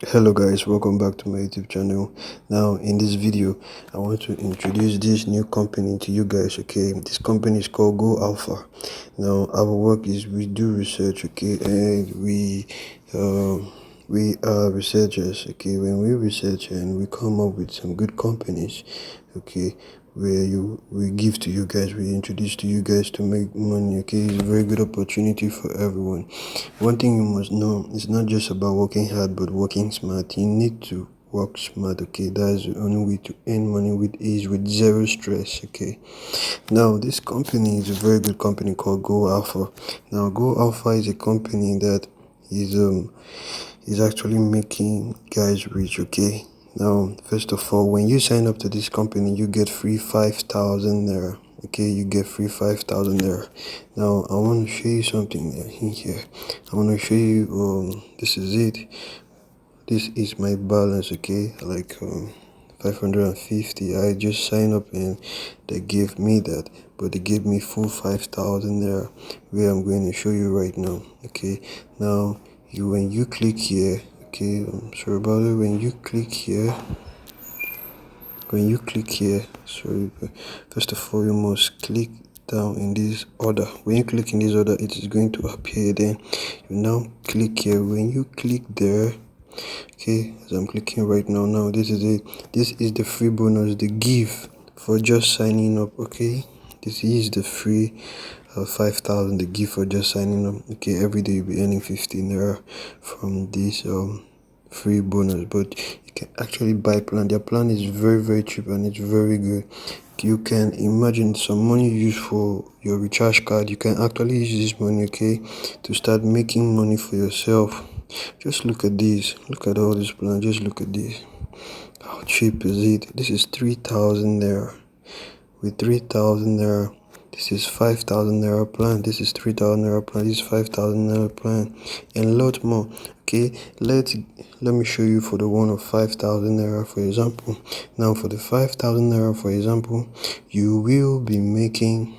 Hello guys, welcome back to my YouTube channel. Now in this video I want to introduce this new company to you guys. Okay, this company is called Go Alpha. Now our work is we do research, okay, and we are researchers. Okay, when we research and we come up with some good companies, okay, where we give to you guys, we introduce to you guys to make money. Okay, it's a very good opportunity for everyone. One thing you must know, it's not just about working hard but working smart. You need to work smart. Okay, that's the only way to earn money with ease, with zero stress. Okay, now this company is a very good company called Go Alpha. Now Go Alpha is a company that is actually making guys rich. Okay, now first of all, when you sign up to this company you get free 5,000 naira. Okay, you get free 5,000 naira. Now I want to show you something there in here. I want to show you this is it. This is my balance. Okay, like 550. I just signed up and they gave me that, but they gave me full 5,000 there, where I'm going to show you right now. Okay, now when you click here, okay, I'm sorry about it. When you click here, sorry, first of all you must click down in this order. When you click in this order it is going to appear. Then you now click here. When you click there, okay, as I'm clicking right now, this is it. This is the free bonus they give for just signing up. Okay, this is the free 5,000 they give for just signing up. Okay, every day you'll be earning 15 naira from this free bonus, but you can actually buy plan. Their plan is very cheap and it's very good. You can imagine some money used for your recharge card. You can actually use this money, okay, to start making money for yourself. Just look at this, look at all this plan. Just look at this. How cheap is it? This is 3,000 there. With 3,000 naira, this is 5,000 naira plan. This is 3,000 naira plan. This is 5,000 naira plan, and a lot more. Okay, let me show you for the one of 5,000 naira, for example. Now for the 5,000 naira, for example, you will be making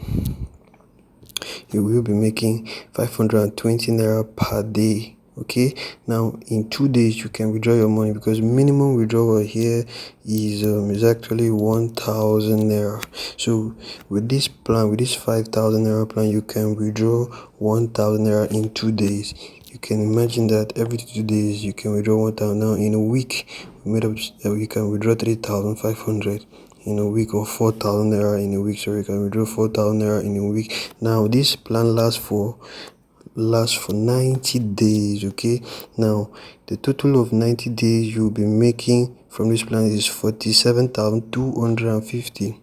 520 naira per day. Okay, now in 2 days you can withdraw your money, because minimum withdrawal here is actually 1,000 naira. So with this plan, with this 5,000 naira plan, you can withdraw 1,000 naira in 2 days. You can imagine that every 2 days you can withdraw 1,000. Now in a week we made up you can withdraw 3,500 in a week, or 4,000 naira in a week. So you can withdraw 4,000 naira in a week. Now this plan lasts for 90 days. Okay, now the total of 90 days you'll be making from this plan is 47,250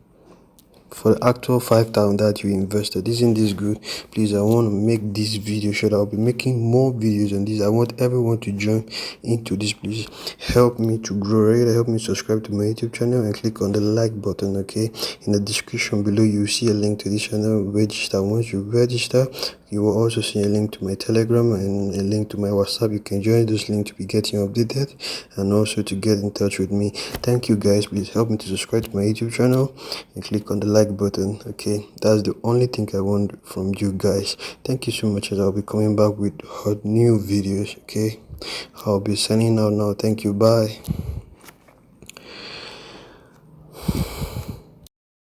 for the actual 5,000 that you invested. Isn't this good? Please, I want to make this video short. I'll be making more videos on this. I want everyone to join into this. Please help me to grow. Right, help me subscribe to my YouTube channel and click on the like button. Okay, in the description below you see a link to this channel. Register. Once you register, you will also see a link to my Telegram and a link to my WhatsApp. You can join this link to be getting updated and also to get in touch with me. Thank you guys. Please help me to subscribe to my YouTube channel and click on the like button. Okay, that's the only thing I want from you guys. Thank you so much, as I'll be coming back with new videos. Okay, I'll be signing out now. Thank you. Bye.